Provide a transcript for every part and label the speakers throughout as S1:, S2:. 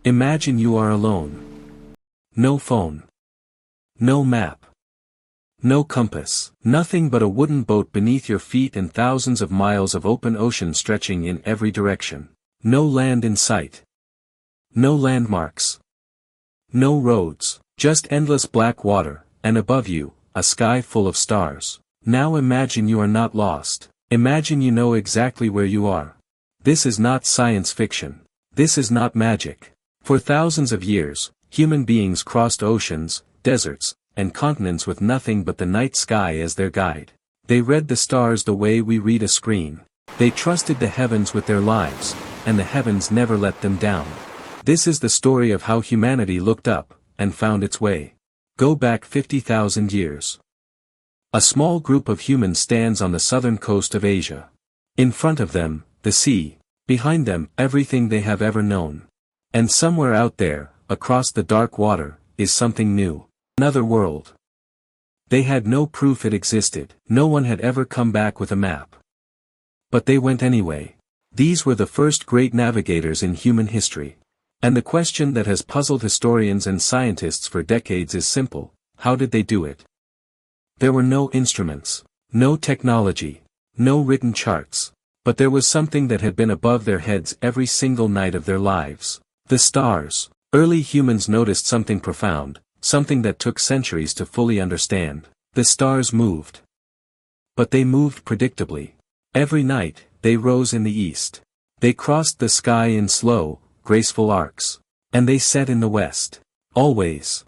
S1: Imagine you are alone. No phone. No map. No compass. Nothing but a wooden boat beneath your feet and thousands of miles of open ocean stretching in every direction. No land in sight. No landmarks. No roads. Just endless black water, and above you, a sky full of stars. Now imagine you are not lost. Imagine you know exactly where you are. This is not science fiction. This is not magic. For thousands of years, human beings crossed oceans, deserts, and continents with nothing but the night sky as their guide. They read the stars the way we read a screen. They trusted the heavens with their lives, and the heavens never let them down. This is the story of how humanity looked up, and found its way. Go back 50,000 years. A small group of humans stands on the southern coast of Asia. In front of them, the sea. Behind them, everything they have ever known. And somewhere out there, across the dark water, is something new. Another world. They had no proof it existed. No one had ever come back with a map. But they went anyway. These were the first great navigators in human history. And the question that has puzzled historians and scientists for decades is simple: how did they do it? There were no instruments, no technology, no written charts. But there was something that had been above their heads every single night of their lives. The stars. Early humans noticed something profound, something that took centuries to fully understand. The stars moved. But they moved predictably. Every night, they rose in the east. They crossed the sky in slow, graceful arcs. And they set in the west. Always.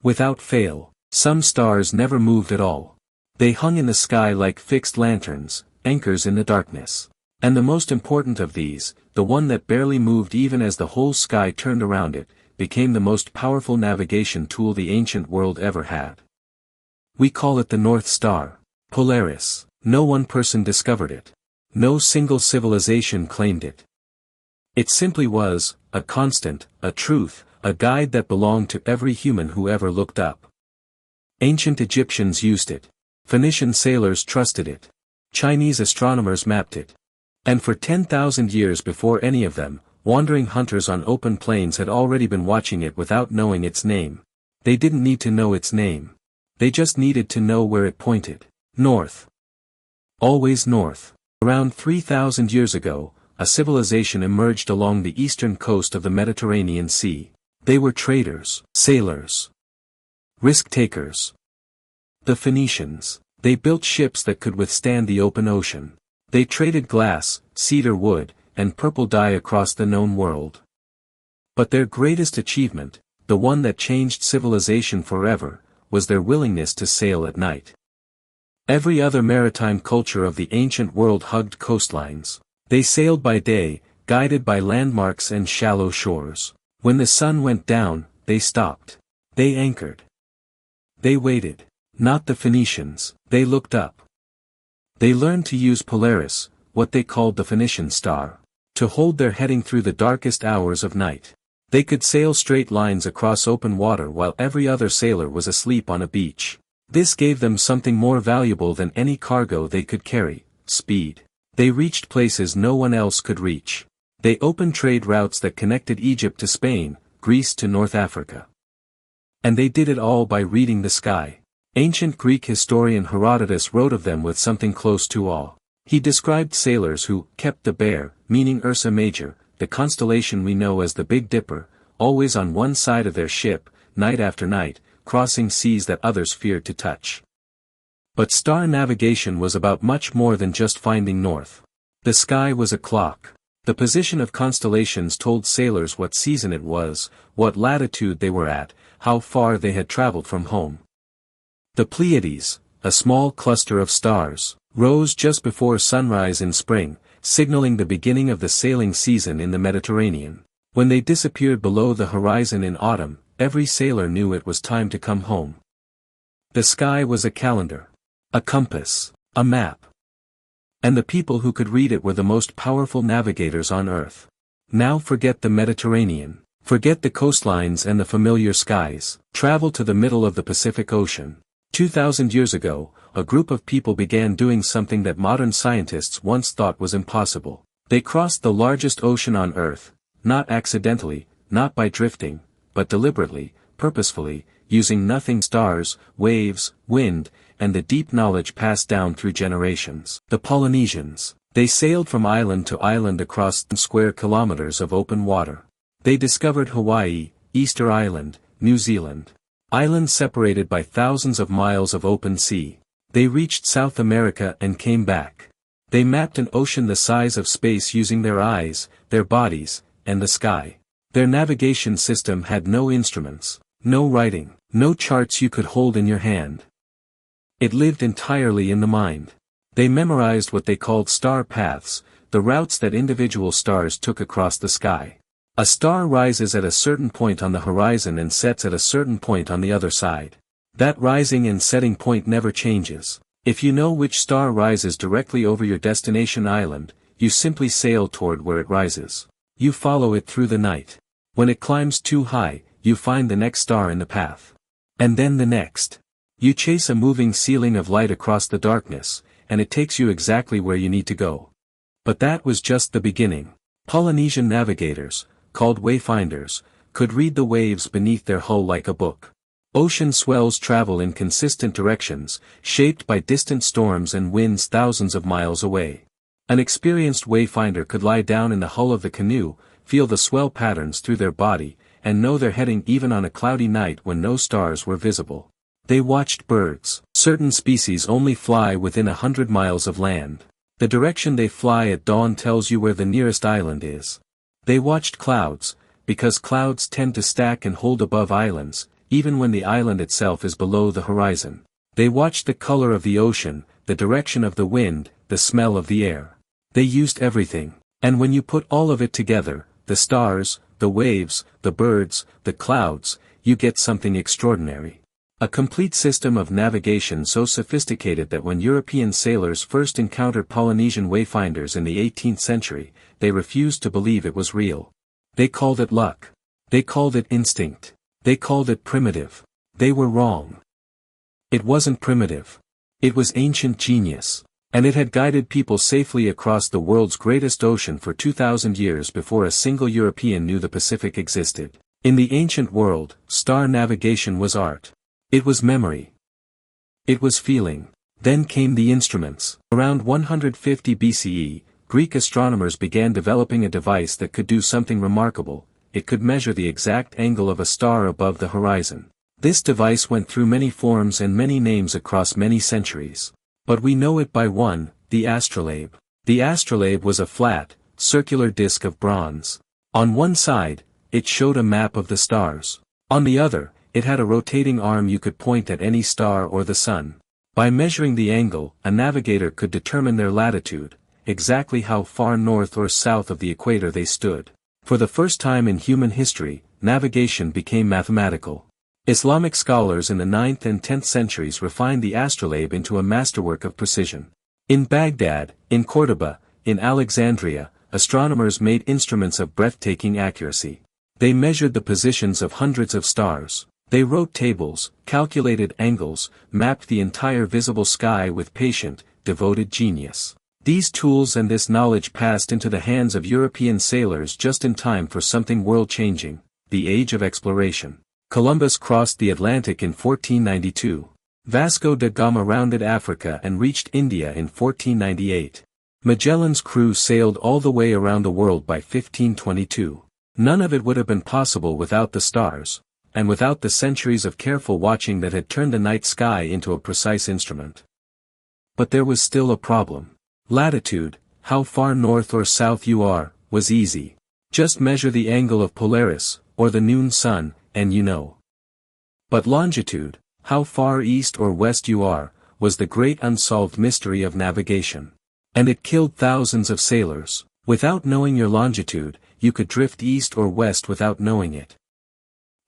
S1: Without fail. Some stars never moved at all. They hung in the sky like fixed lanterns, anchors in the darkness. And the most important of these, the one that barely moved even as the whole sky turned around it, became the most powerful navigation tool the ancient world ever had. We call it the North Star, Polaris. No one person discovered it. No single civilization claimed it. It simply was, a constant, a truth, a guide that belonged to every human who ever looked up. Ancient Egyptians used it. Phoenician sailors trusted it. Chinese astronomers mapped it. And for 10,000 years before any of them, wandering hunters on open plains had already been watching it without knowing its name. They didn't need to know its name. They just needed to know where it pointed. North. Always north. Around 3,000 years ago, a civilization emerged along the eastern coast of the Mediterranean Sea. They were traders, sailors, risk-takers. The Phoenicians. They built ships that could withstand the open ocean. They traded glass, cedar wood, and purple dye across the known world. But their greatest achievement, the one that changed civilization forever, was their willingness to sail at night. Every other maritime culture of the ancient world hugged coastlines. They sailed by day, guided by landmarks and shallow shores. When the sun went down, they stopped. They anchored. They waited. Not the Phoenicians. They looked up. They learned to use Polaris, what they called the Phoenician star, to hold their heading through the darkest hours of night. They could sail straight lines across open water while every other sailor was asleep on a beach. This gave them something more valuable than any cargo they could carry: speed. They reached places no one else could reach. They opened trade routes that connected Egypt to Spain, Greece to North Africa. And they did it all by reading the sky. Ancient Greek historian Herodotus wrote of them with something close to awe. He described sailors who kept the Bear, meaning Ursa Major, the constellation we know as the Big Dipper, always on one side of their ship, night after night, crossing seas that others feared to touch. But star navigation was about much more than just finding north. The sky was a clock. The position of constellations told sailors what season it was, what latitude they were at, how far they had traveled from home. The Pleiades, a small cluster of stars, rose just before sunrise in spring, signaling the beginning of the sailing season in the Mediterranean. When they disappeared below the horizon in autumn, every sailor knew it was time to come home. The sky was a calendar, a compass, a map. And the people who could read it were the most powerful navigators on earth. Now forget the Mediterranean, forget the coastlines and the familiar skies, travel to the middle of the Pacific Ocean. 2,000 years ago, a group of people began doing something that modern scientists once thought was impossible. They crossed the largest ocean on Earth, not accidentally, not by drifting, but deliberately, purposefully, using nothing stars, waves, wind, and the deep knowledge passed down through generations. The Polynesians. They sailed from island to island across square kilometers of open water. They discovered Hawaii, Easter Island, New Zealand. Islands separated by thousands of miles of open sea. They reached South America and came back. They mapped an ocean the size of space using their eyes, their bodies, and the sky. Their navigation system had no instruments, no writing, no charts you could hold in your hand. It lived entirely in the mind. They memorized what they called star paths, the routes that individual stars took across the sky. A star rises at a certain point on the horizon and sets at a certain point on the other side. That rising and setting point never changes. If you know which star rises directly over your destination island, you simply sail toward where it rises. You follow it through the night. When it climbs too high, you find the next star in the path. And then the next. You chase a moving ceiling of light across the darkness, and it takes you exactly where you need to go. But that was just the beginning. Polynesian navigators, called wayfinders, could read the waves beneath their hull like a book. Ocean swells travel in consistent directions, shaped by distant storms and winds thousands of miles away. An experienced wayfinder could lie down in the hull of the canoe, feel the swell patterns through their body, and know their heading even on a cloudy night when no stars were visible. They watched birds. Certain species only fly within 100 miles of land. The direction they fly at dawn tells you where the nearest island is. They watched clouds, because clouds tend to stack and hold above islands, even when the island itself is below the horizon. They watched the color of the ocean, the direction of the wind, the smell of the air. They used everything, and when you put all of it together, the stars, the waves, the birds, the clouds, you get something extraordinary. A complete system of navigation so sophisticated that when European sailors first encountered Polynesian wayfinders in the 18th century, they refused to believe it was real. They called it luck. They called it instinct. They called it primitive. They were wrong. It wasn't primitive. It was ancient genius. And it had guided people safely across the world's greatest ocean for 2,000 years before a single European knew the Pacific existed. In the ancient world, star navigation was art. It was memory. It was feeling. Then came the instruments. Around 150 BCE, Greek astronomers began developing a device that could do something remarkable. It could measure the exact angle of a star above the horizon. This device went through many forms and many names across many centuries. But we know it by one, the astrolabe. The astrolabe was a flat, circular disc of bronze. On one side, it showed a map of the stars. On the other, it had a rotating arm you could point at any star or the sun. By measuring the angle, a navigator could determine their latitude, exactly how far north or south of the equator they stood. For the first time in human history, navigation became mathematical. Islamic scholars in the 9th and 10th centuries refined the astrolabe into a masterwork of precision. In Baghdad, in Cordoba, in Alexandria, astronomers made instruments of breathtaking accuracy. They measured the positions of hundreds of stars. They wrote tables, calculated angles, mapped the entire visible sky with patient, devoted genius. These tools and this knowledge passed into the hands of European sailors just in time for something world-changing, the age of exploration. Columbus crossed the Atlantic in 1492. Vasco da Gama rounded Africa and reached India in 1498. Magellan's crew sailed all the way around the world by 1522. None of it would have been possible without the stars, and without the centuries of careful watching that had turned the night sky into a precise instrument. But there was still a problem. Latitude, how far north or south you are, was easy. Just measure the angle of Polaris, or the noon sun, and you know. But longitude, how far east or west you are, was the great unsolved mystery of navigation. And it killed thousands of sailors. Without knowing your longitude, you could drift east or west without knowing it.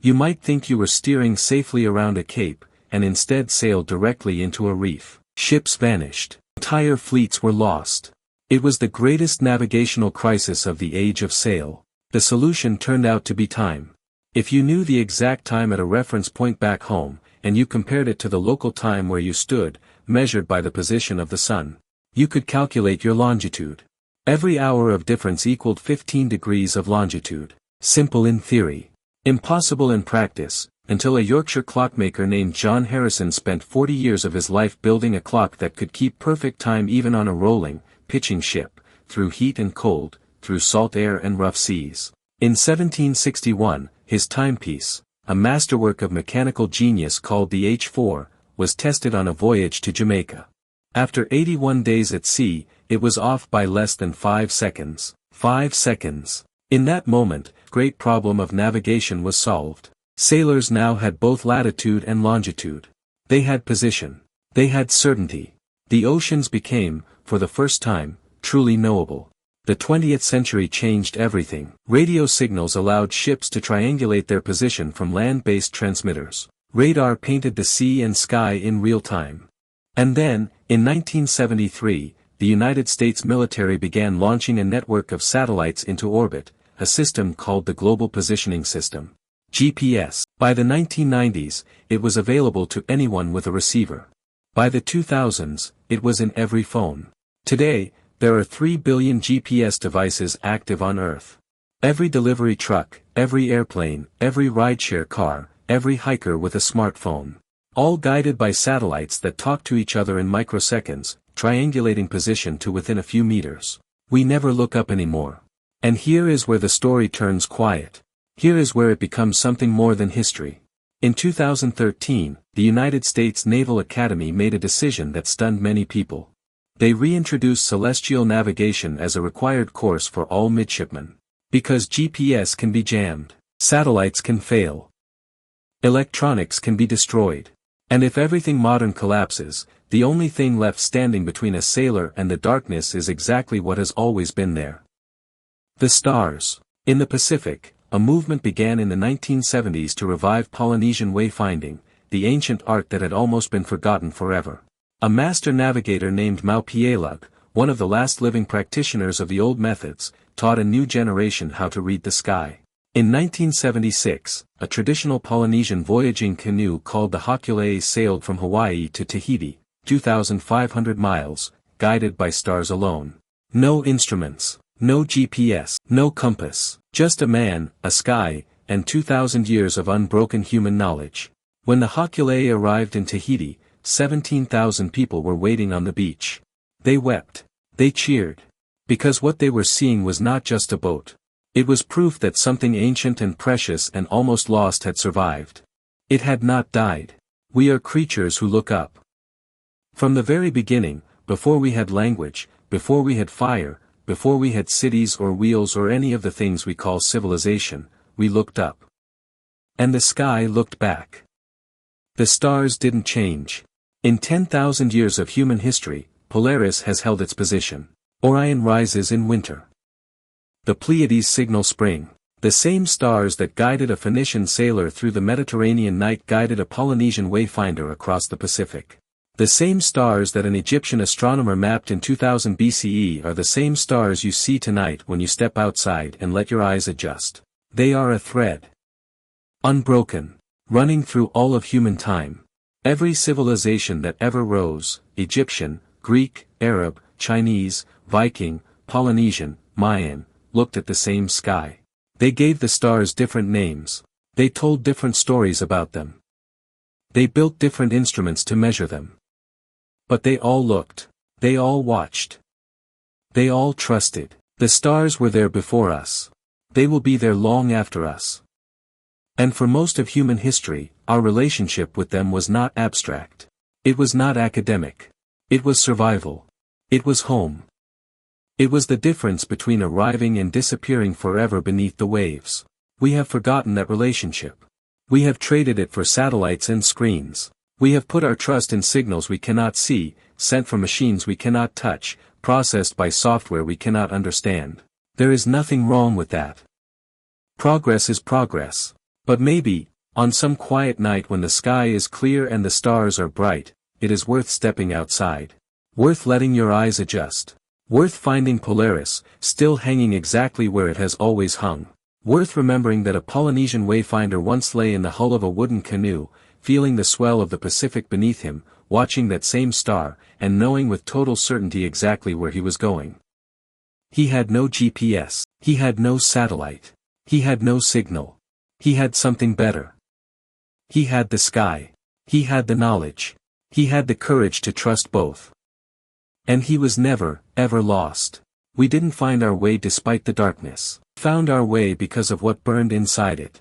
S1: You might think you were steering safely around a cape, and instead sailed directly into a reef. Ships vanished. Entire fleets were lost. It was the greatest navigational crisis of the age of sail. The solution turned out to be time. If you knew the exact time at a reference point back home, and you compared it to the local time where you stood, measured by the position of the sun, you could calculate your longitude. Every hour of difference equaled 15 degrees of longitude. Simple in theory. Impossible in practice, until a Yorkshire clockmaker named John Harrison spent 40 years of his life building a clock that could keep perfect time even on a rolling, pitching ship, through heat and cold, through salt air and rough seas. In 1761, his timepiece, a masterwork of mechanical genius called the H4, was tested on a voyage to Jamaica. After 81 days at sea, it was off by less than 5 seconds. 5 seconds. In that moment, great problem of navigation was solved. Sailors now had both latitude and longitude. They had position. They had certainty. The oceans became, for the first time, truly knowable. The 20th century changed everything. Radio signals allowed ships to triangulate their position from land-based transmitters. Radar painted the sea and sky in real time. And then, in 1973, the United States military began launching a network of satellites into orbit, a system called the Global Positioning System. GPS. By the 1990s, it was available to anyone with a receiver. By the 2000s, it was in every phone. Today, there are 3 billion GPS devices active on Earth. Every delivery truck, every airplane, every rideshare car, every hiker with a smartphone. All guided by satellites that talk to each other in microseconds, triangulating position to within a few meters. We never look up anymore. And here is where the story turns quiet. Here is where it becomes something more than history. In 2013, the United States Naval Academy made a decision that stunned many people. They reintroduced celestial navigation as a required course for all midshipmen. Because GPS can be jammed, satellites can fail, electronics can be destroyed. And if everything modern collapses, the only thing left standing between a sailor and the darkness is exactly what has always been there. The stars. In the Pacific, a movement began in the 1970s to revive Polynesian wayfinding, the ancient art that had almost been forgotten forever. A master navigator named Maupielug, one of the last living practitioners of the old methods, taught a new generation how to read the sky. In 1976, a traditional Polynesian voyaging canoe called the Astrolabe sailed from Hawaii to Tahiti, 2,500 miles, guided by stars alone. No instruments, no GPS, no compass, just a man, a sky, and 2,000 years of unbroken human knowledge. When the Astrolabe arrived in Tahiti, 17,000 people were waiting on the beach. They wept. They cheered. Because what they were seeing was not just a boat. It was proof that something ancient and precious and almost lost had survived. It had not died. We are creatures who look up. From the very beginning, before we had language, before we had fire, before we had cities or wheels or any of the things we call civilization, we looked up. And the sky looked back. The stars didn't change. In 10,000 years of human history, Polaris has held its position. Orion rises in winter. The Pleiades signal spring. The same stars that guided a Phoenician sailor through the Mediterranean night guided a Polynesian wayfinder across the Pacific. The same stars that an Egyptian astronomer mapped in 2000 BCE are the same stars you see tonight when you step outside and let your eyes adjust. They are a thread. Unbroken. Running through all of human time. Every civilization that ever rose, Egyptian, Greek, Arab, Chinese, Viking, Polynesian, Mayan, looked at the same sky. They gave the stars different names. They told different stories about them. They built different instruments to measure them. But they all looked. They all watched. They all trusted. The stars were there before us. They will be there long after us. And for most of human history, our relationship with them was not abstract. It was not academic. It was survival. It was home. It was the difference between arriving and disappearing forever beneath the waves. We have forgotten that relationship. We have traded it for satellites and screens. We have put our trust in signals we cannot see, sent from machines we cannot touch, processed by software we cannot understand. There is nothing wrong with that. Progress is progress. But maybe, on some quiet night when the sky is clear and the stars are bright, it is worth stepping outside. Worth letting your eyes adjust. Worth finding Polaris, still hanging exactly where it has always hung. Worth remembering that a Polynesian wayfinder once lay in the hull of a wooden canoe, feeling the swell of the Pacific beneath him, watching that same star, and knowing with total certainty exactly where he was going. He had no GPS. He had no satellite. He had no signal. He had something better. He had the sky. He had the knowledge. He had the courage to trust both. And he was never, ever lost. We didn't find our way despite the darkness. Found our way because of what burned inside it.